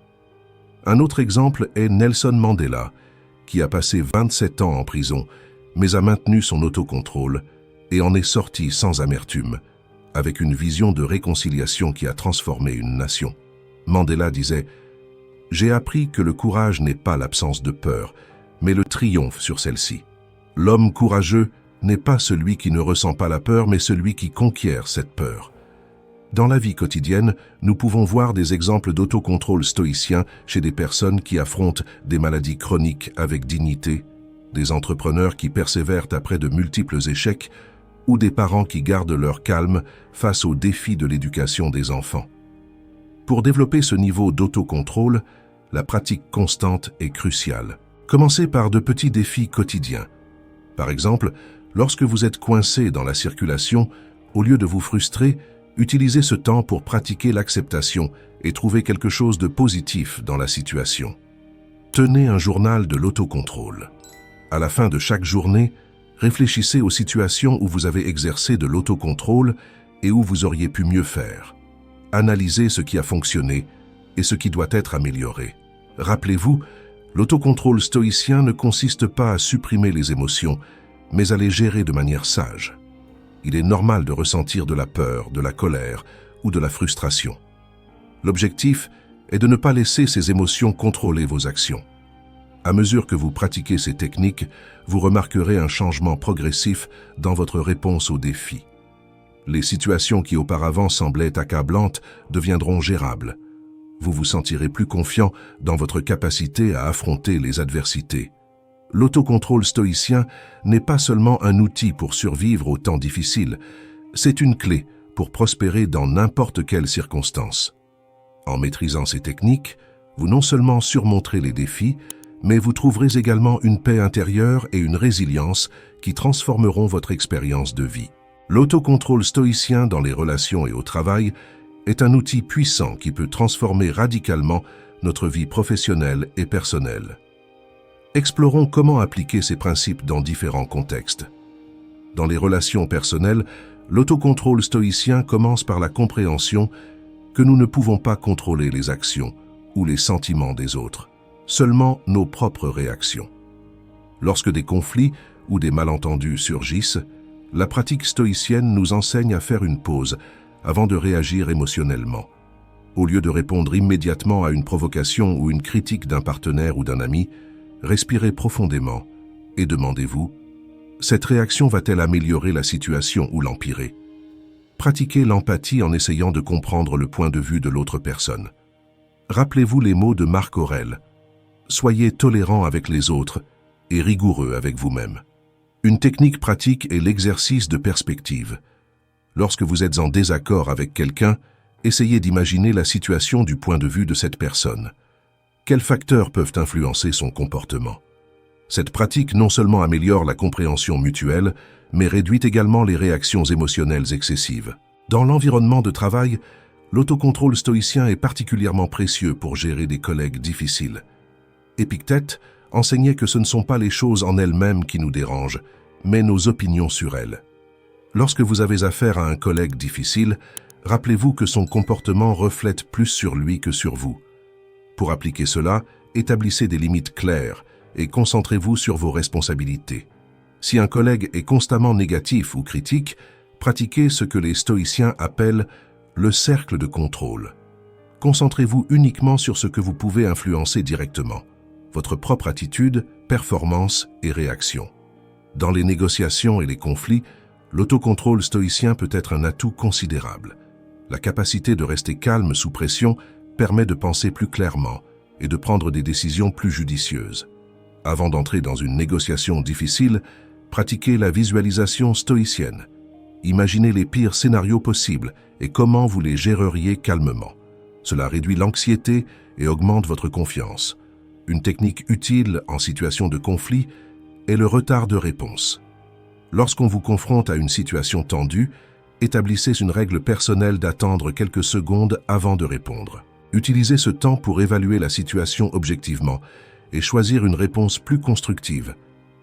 Un autre exemple est Nelson Mandela, qui a passé 27 ans en prison, mais a maintenu son autocontrôle et en est sorti sans amertume, avec une vision de réconciliation qui a transformé une nation. Mandela disait « J'ai appris que le courage n'est pas l'absence de peur, mais le triomphe sur celle-ci. L'homme courageux n'est pas celui qui ne ressent pas la peur, mais celui qui conquiert cette peur. » Dans la vie quotidienne, nous pouvons voir des exemples d'autocontrôle stoïcien chez des personnes qui affrontent des maladies chroniques avec dignité, des entrepreneurs qui persévèrent après de multiples échecs, ou des parents qui gardent leur calme face aux défis de l'éducation des enfants. Pour développer ce niveau d'autocontrôle, la pratique constante est cruciale. Commencez par de petits défis quotidiens. Par exemple, lorsque vous êtes coincé dans la circulation, au lieu de vous frustrer, utilisez ce temps pour pratiquer l'acceptation et trouver quelque chose de positif dans la situation. Tenez un journal de l'autocontrôle. À la fin de chaque journée, réfléchissez aux situations où vous avez exercé de l'autocontrôle et où vous auriez pu mieux faire. Analysez ce qui a fonctionné et ce qui doit être amélioré. Rappelez-vous, l'autocontrôle stoïcien ne consiste pas à supprimer les émotions, mais à les gérer de manière sage. Il est normal de ressentir de la peur, de la colère ou de la frustration. L'objectif est de ne pas laisser ces émotions contrôler vos actions. À mesure que vous pratiquez ces techniques, vous remarquerez un changement progressif dans votre réponse aux défis. Les situations qui auparavant semblaient accablantes deviendront gérables. Vous vous sentirez plus confiant dans votre capacité à affronter les adversités. L'autocontrôle stoïcien n'est pas seulement un outil pour survivre aux temps difficiles, c'est une clé pour prospérer dans n'importe quelle circonstance. En maîtrisant ces techniques, vous non seulement surmonterez les défis, mais vous trouverez également une paix intérieure et une résilience qui transformeront votre expérience de vie. L'autocontrôle stoïcien dans les relations et au travail est un outil puissant qui peut transformer radicalement notre vie professionnelle et personnelle. Explorons comment appliquer ces principes dans différents contextes. Dans les relations personnelles, l'autocontrôle stoïcien commence par la compréhension que nous ne pouvons pas contrôler les actions ou les sentiments des autres, seulement nos propres réactions. Lorsque des conflits ou des malentendus surgissent, la pratique stoïcienne nous enseigne à faire une pause avant de réagir émotionnellement. Au lieu de répondre immédiatement à une provocation ou une critique d'un partenaire ou d'un ami, respirez profondément et demandez-vous « Cette réaction va-t-elle améliorer la situation ou l'empirer ?» Pratiquez l'empathie en essayant de comprendre le point de vue de l'autre personne. Rappelez-vous les mots de Marc Aurèle. Soyez tolérant avec les autres et rigoureux avec vous-même. Une technique pratique est l'exercice de perspective. Lorsque vous êtes en désaccord avec quelqu'un, essayez d'imaginer la situation du point de vue de cette personne. Quels facteurs peuvent influencer son comportement? Cette pratique non seulement améliore la compréhension mutuelle, mais réduit également les réactions émotionnelles excessives. Dans l'environnement de travail, l'autocontrôle stoïcien est particulièrement précieux pour gérer des collègues difficiles. Épictète enseignait que ce ne sont pas les choses en elles-mêmes qui nous dérangent, mais nos opinions sur elles. Lorsque vous avez affaire à un collègue difficile, rappelez-vous que son comportement reflète plus sur lui que sur vous. Pour appliquer cela, établissez des limites claires et concentrez-vous sur vos responsabilités. Si un collègue est constamment négatif ou critique, pratiquez ce que les stoïciens appellent le cercle de contrôle. Concentrez-vous uniquement sur ce que vous pouvez influencer directement, votre propre attitude, performance et réaction. Dans les négociations et les conflits, l'autocontrôle stoïcien peut être un atout considérable. La capacité de rester calme sous pression permet de penser plus clairement et de prendre des décisions plus judicieuses. Avant d'entrer dans une négociation difficile, pratiquez la visualisation stoïcienne. Imaginez les pires scénarios possibles et comment vous les géreriez calmement. Cela réduit l'anxiété et augmente votre confiance. Une technique utile en situation de conflit est le retard de réponse. Lorsqu'on vous confronte à une situation tendue, établissez une règle personnelle d'attendre quelques secondes avant de répondre. Utilisez ce temps pour évaluer la situation objectivement et choisir une réponse plus constructive.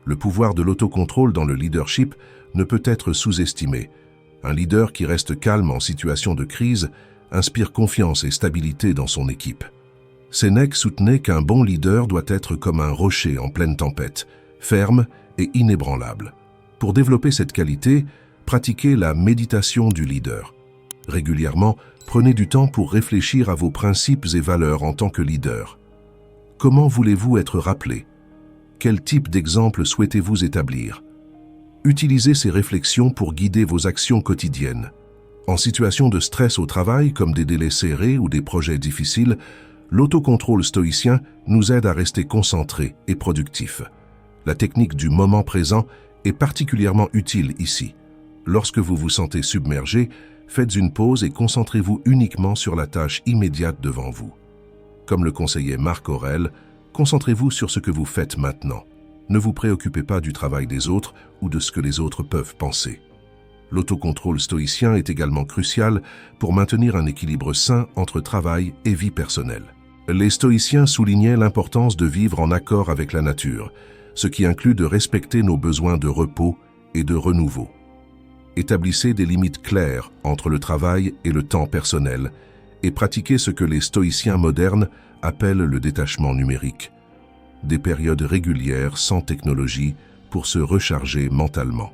Le pouvoir de l'autocontrôle dans le leadership ne peut être sous-estimé. Un leader qui reste calme en situation de crise inspire confiance et stabilité dans son équipe. Sénèque soutenait qu'un bon leader doit être comme un rocher en pleine tempête, ferme et inébranlable. Pour développer cette qualité, pratiquez la méditation du leader. Régulièrement, prenez du temps pour réfléchir à vos principes et valeurs en tant que leader. Comment voulez-vous être rappelé? Quel type d'exemple souhaitez-vous établir? Utilisez ces réflexions pour guider vos actions quotidiennes. En situation de stress au travail, comme des délais serrés ou des projets difficiles, l'autocontrôle stoïcien nous aide à rester concentrés et productifs. La technique du moment présent est particulièrement utile ici. Lorsque vous vous sentez submergé, faites une pause et concentrez-vous uniquement sur la tâche immédiate devant vous. Comme le conseillait Marc Aurèle, concentrez-vous sur ce que vous faites maintenant. Ne vous préoccupez pas du travail des autres ou de ce que les autres peuvent penser. L'autocontrôle stoïcien est également crucial pour maintenir un équilibre sain entre travail et vie personnelle. Les stoïciens soulignaient l'importance de vivre en accord avec la nature, ce qui inclut de respecter nos besoins de repos et de renouveau. Établissez des limites claires entre le travail et le temps personnel et pratiquez ce que les stoïciens modernes appellent le détachement numérique. Des périodes régulières sans technologie pour se recharger mentalement.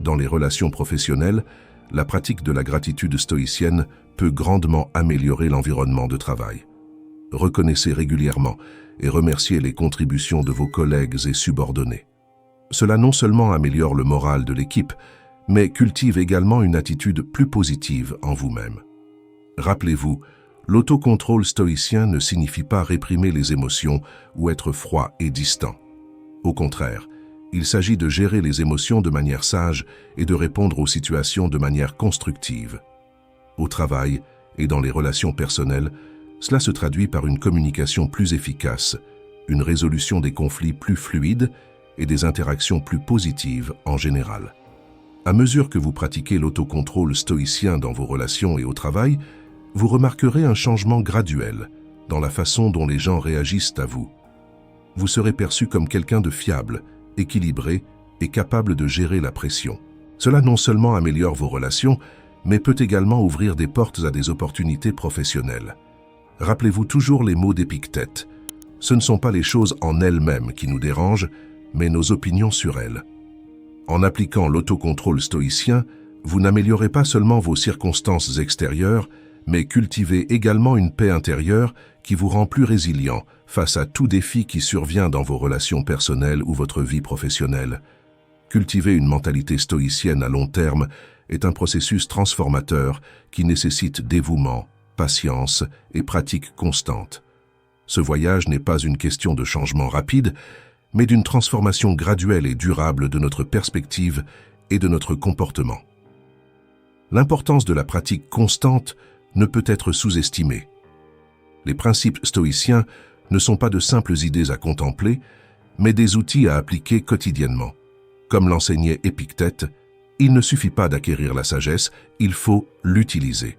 Dans les relations professionnelles, la pratique de la gratitude stoïcienne peut grandement améliorer l'environnement de travail. Reconnaissez régulièrement et remerciez les contributions de vos collègues et subordonnés. Cela non seulement améliore le moral de l'équipe, mais cultive également une attitude plus positive en vous-même. Rappelez-vous, l'autocontrôle stoïcien ne signifie pas réprimer les émotions ou être froid et distant. Au contraire, il s'agit de gérer les émotions de manière sage et de répondre aux situations de manière constructive. Au travail et dans les relations personnelles, cela se traduit par une communication plus efficace, une résolution des conflits plus fluide et des interactions plus positives en général. À mesure que vous pratiquez l'autocontrôle stoïcien dans vos relations et au travail, vous remarquerez un changement graduel dans la façon dont les gens réagissent à vous. Vous serez perçu comme quelqu'un de fiable, équilibré et capable de gérer la pression. Cela non seulement améliore vos relations, mais peut également ouvrir des portes à des opportunités professionnelles. Rappelez-vous toujours les mots d'Épictète. Ce ne sont pas les choses en elles-mêmes qui nous dérangent, mais nos opinions sur elles. En appliquant l'autocontrôle stoïcien, vous n'améliorez pas seulement vos circonstances extérieures, mais cultivez également une paix intérieure qui vous rend plus résilient face à tout défi qui survient dans vos relations personnelles ou votre vie professionnelle. Cultiver une mentalité stoïcienne à long terme est un processus transformateur qui nécessite dévouement, patience et pratique constante. Ce voyage n'est pas une question de changement rapide, mais d'une transformation graduelle et durable de notre perspective et de notre comportement. L'importance de la pratique constante ne peut être sous-estimée. Les principes stoïciens ne sont pas de simples idées à contempler, mais des outils à appliquer quotidiennement. Comme l'enseignait Épictète, il ne suffit pas d'acquérir la sagesse, il faut l'utiliser.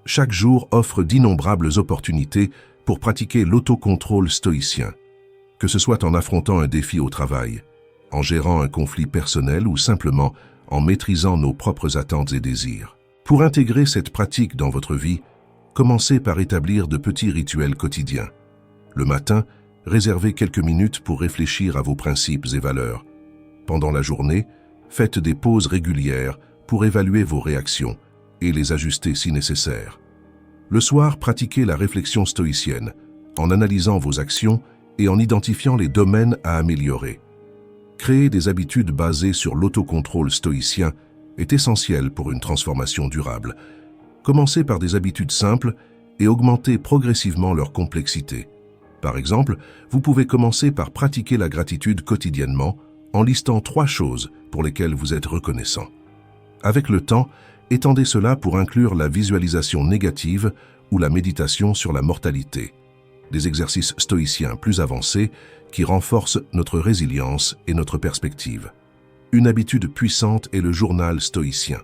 Chaque jour offre d'innombrables opportunités pour pratiquer l'autocontrôle stoïcien, que ce soit en affrontant un défi au travail, en gérant un conflit personnel ou simplement en maîtrisant nos propres attentes et désirs. Pour intégrer cette pratique dans votre vie, commencez par établir de petits rituels quotidiens. Le matin, réservez quelques minutes pour réfléchir à vos principes et valeurs. Pendant la journée, faites des pauses régulières pour évaluer vos réactions et les ajuster si nécessaire. Le soir, pratiquez la réflexion stoïcienne, en analysant vos actions et en identifiant les domaines à améliorer. Créer des habitudes basées sur l'autocontrôle stoïcien est essentiel pour une transformation durable. Commencez par des habitudes simples et augmentez progressivement leur complexité. Par exemple, vous pouvez commencer par pratiquer la gratitude quotidiennement en listant 3 choses pour lesquelles vous êtes reconnaissant. Avec le temps, étendez cela pour inclure la visualisation négative ou la méditation sur la mortalité, des exercices stoïciens plus avancés qui renforcent notre résilience et notre perspective. Une habitude puissante est le journal stoïcien.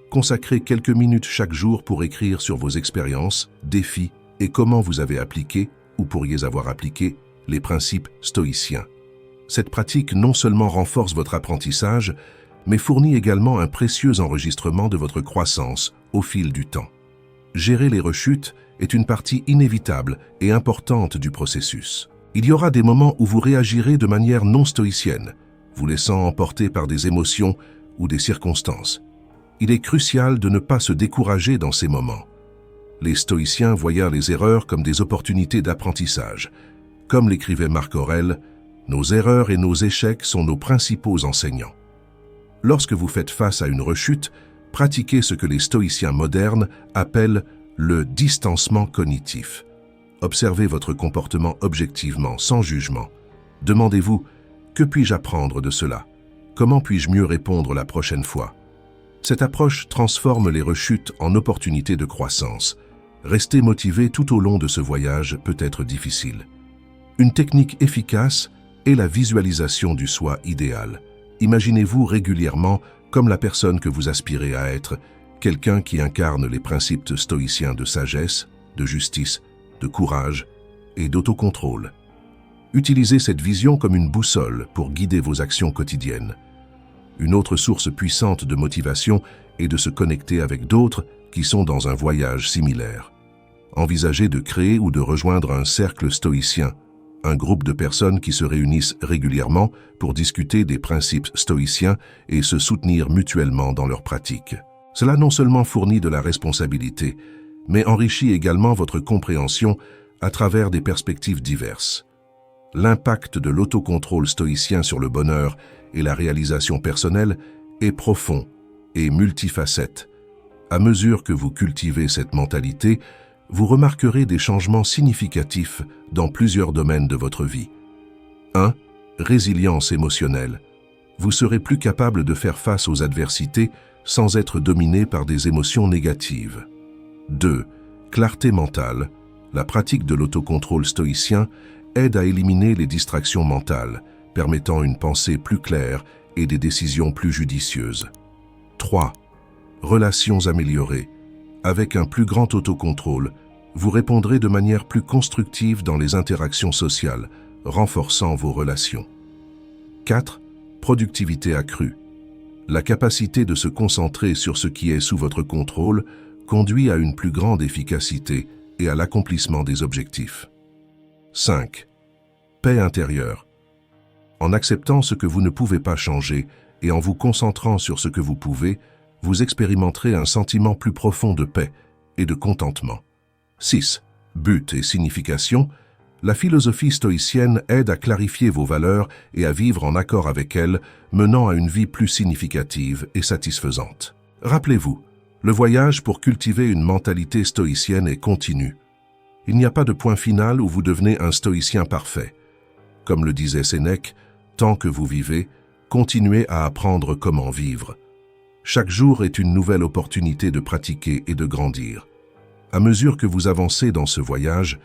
Consacrez quelques minutes chaque jour pour écrire sur vos expériences, défis et comment vous avez appliqué ou pourriez avoir appliqué les principes stoïciens. Cette pratique non seulement renforce votre apprentissage, mais fournit également un précieux enregistrement de votre croissance au fil du temps. Gérer les rechutes est une partie inévitable et importante du processus. Il y aura des moments où vous réagirez de manière non stoïcienne, vous laissant emporter par des émotions ou des circonstances. Il est crucial de ne pas se décourager dans ces moments. Les stoïciens voyaient les erreurs comme des opportunités d'apprentissage. Comme l'écrivait Marc Aurèle, nos erreurs et nos échecs sont nos principaux enseignants. Lorsque vous faites face à une rechute, pratiquez ce que les stoïciens modernes appellent le distancement cognitif. Observez votre comportement objectivement, sans jugement. Demandez-vous, que puis-je apprendre de cela? Comment puis-je mieux répondre la prochaine fois? Cette approche transforme les rechutes en opportunités de croissance. Rester motivé tout au long de ce voyage peut être difficile. Une technique efficace est la visualisation du soi idéal. Imaginez-vous régulièrement comme la personne que vous aspirez à être, quelqu'un qui incarne les principes stoïciens de sagesse, de justice, de courage et d'autocontrôle. Utilisez cette vision comme une boussole pour guider vos actions quotidiennes. Une autre source puissante de motivation est de se connecter avec d'autres qui sont dans un voyage similaire. Envisagez de créer ou de rejoindre un cercle stoïcien, un groupe de personnes qui se réunissent régulièrement pour discuter des principes stoïciens et se soutenir mutuellement dans leur pratique. Cela non seulement fournit de la responsabilité, mais enrichit également votre compréhension à travers des perspectives diverses. L'impact de l'autocontrôle stoïcien sur le bonheur et la réalisation personnelle est profond et multifacette. À mesure que vous cultivez cette mentalité, vous remarquerez des changements significatifs dans plusieurs domaines de votre vie. 1. Résilience émotionnelle. Vous serez plus capable de faire face aux adversités sans être dominé par des émotions négatives. 2. Clarté mentale. La pratique de l'autocontrôle stoïcien aide à éliminer les distractions mentales, permettant une pensée plus claire et des décisions plus judicieuses. 3. Relations améliorées. Avec un plus grand autocontrôle, vous répondrez de manière plus constructive dans les interactions sociales, renforçant vos relations. 4. Productivité accrue. La capacité de se concentrer sur ce qui est sous votre contrôle conduit à une plus grande efficacité et à l'accomplissement des objectifs. 5. Paix intérieure. En acceptant ce que vous ne pouvez pas changer et en vous concentrant sur ce que vous pouvez, vous expérimenterez un sentiment plus profond de paix et de contentement. 6. But et signification. La philosophie stoïcienne aide à clarifier vos valeurs et à vivre en accord avec elles, menant à une vie plus significative et satisfaisante. Rappelez-vous, le voyage pour cultiver une mentalité stoïcienne est continu. Il n'y a pas de point final où vous devenez un stoïcien parfait. Comme le disait Sénèque, tant que vous vivez, continuez à apprendre comment vivre. Chaque jour est une nouvelle opportunité de pratiquer et de grandir. À mesure que vous avancez dans ce voyage,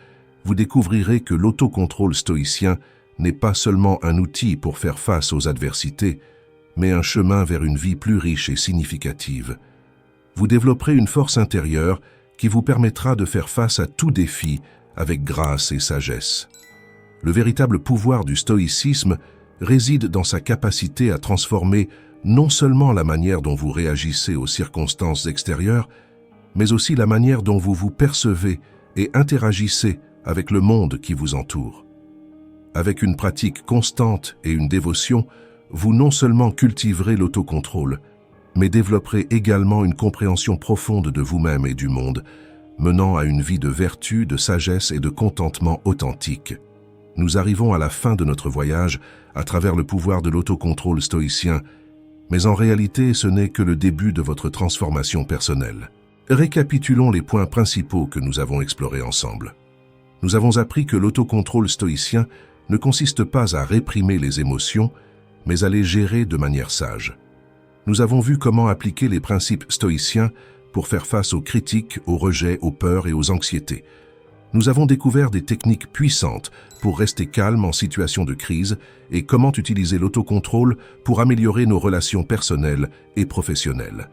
vous découvrirez que l'autocontrôle stoïcien n'est pas seulement un outil pour faire face aux adversités, mais un chemin vers une vie plus riche et significative. Vous développerez une force intérieure qui vous permettra de faire face à tout défi avec grâce et sagesse. Le véritable pouvoir du stoïcisme réside dans sa capacité à transformer non seulement la manière dont vous réagissez aux circonstances extérieures, mais aussi la manière dont vous vous percevez et interagissez avec le monde qui vous entoure. Avec une pratique constante et une dévotion, vous non seulement cultiverez l'autocontrôle, mais développerez également une compréhension profonde de vous-même et du monde, menant à une vie de vertu, de sagesse et de contentement authentique. Nous arrivons à la fin de notre voyage à travers le pouvoir de l'autocontrôle stoïcien, mais en réalité ce n'est que le début de votre transformation personnelle. Récapitulons les points principaux que nous avons explorés ensemble. Nous avons appris que l'autocontrôle stoïcien ne consiste pas à réprimer les émotions, mais à les gérer de manière sage. Nous avons vu comment appliquer les principes stoïciens pour faire face aux critiques, aux rejets, aux peurs et aux anxiétés. Nous avons découvert des techniques puissantes pour rester calme en situation de crise et comment utiliser l'autocontrôle pour améliorer nos relations personnelles et professionnelles.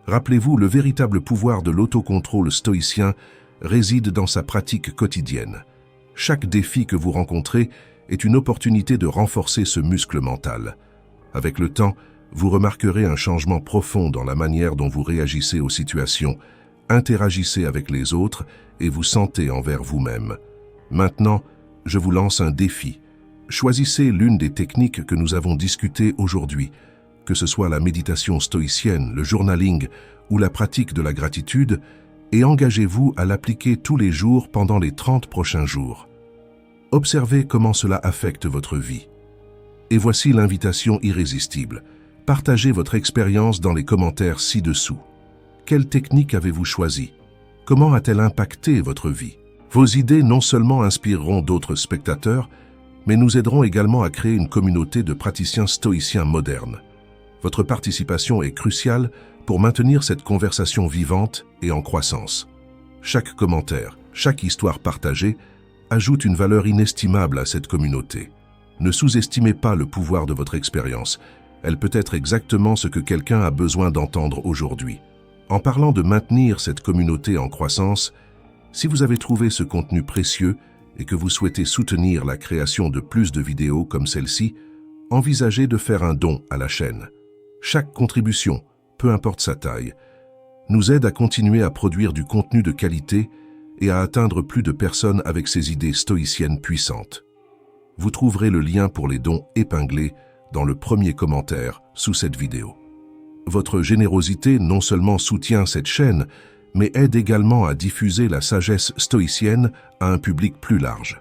Rappelez-vous, le véritable pouvoir de l'autocontrôle stoïcien réside dans sa pratique quotidienne. Chaque défi que vous rencontrez est une opportunité de renforcer ce muscle mental. Avec le temps, vous remarquerez un changement profond dans la manière dont vous réagissez aux situations, interagissez avec les autres et vous sentez envers vous-même. Maintenant, je vous lance un défi. Choisissez l'une des techniques que nous avons discutées aujourd'hui, que ce soit la méditation stoïcienne, le journaling ou la pratique de la gratitude, et engagez-vous à l'appliquer tous les jours pendant les 30 prochains jours. Observez comment cela affecte votre vie. Et voici l'invitation irrésistible. Partagez votre expérience dans les commentaires ci-dessous. Quelle technique avez-vous choisie? Comment a-t-elle impacté votre vie? Vos idées non seulement inspireront d'autres spectateurs, mais nous aideront également à créer une communauté de praticiens stoïciens modernes. Votre participation est cruciale pour maintenir cette conversation vivante et en croissance. Chaque commentaire, chaque histoire partagée ajoute une valeur inestimable à cette communauté. Ne sous-estimez pas le pouvoir de votre expérience. Elle peut être exactement ce que quelqu'un a besoin d'entendre aujourd'hui. En parlant de maintenir cette communauté en croissance, si vous avez trouvé ce contenu précieux et que vous souhaitez soutenir la création de plus de vidéos comme celle-ci, envisagez de faire un don à la chaîne. Chaque contribution, peu importe sa taille, nous aide à continuer à produire du contenu de qualité et à atteindre plus de personnes avec ces idées stoïciennes puissantes. Vous trouverez le lien pour les dons épinglé dans le premier commentaire sous cette vidéo. Votre générosité non seulement soutient cette chaîne, mais aide également à diffuser la sagesse stoïcienne à un public plus large.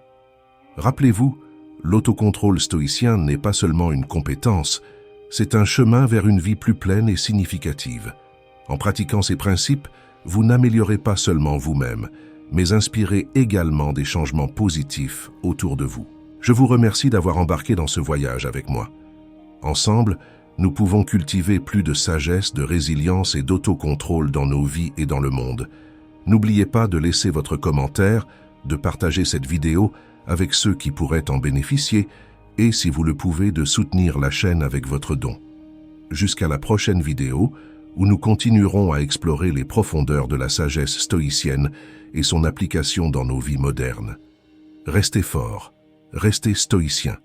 Rappelez-vous, l'autocontrôle stoïcien n'est pas seulement une compétence, c'est un chemin vers une vie plus pleine et significative. En pratiquant ces principes, vous n'améliorez pas seulement vous-même, mais inspirez également des changements positifs autour de vous. Je vous remercie d'avoir embarqué dans ce voyage avec moi. Ensemble, nous pouvons cultiver plus de sagesse, de résilience et d'autocontrôle dans nos vies et dans le monde. N'oubliez pas de laisser votre commentaire, de partager cette vidéo avec ceux qui pourraient en bénéficier et, si vous le pouvez, de soutenir la chaîne avec votre don. Jusqu'à la prochaine vidéo, où nous continuerons à explorer les profondeurs de la sagesse stoïcienne et son application dans nos vies modernes. Restez forts, restez stoïciens.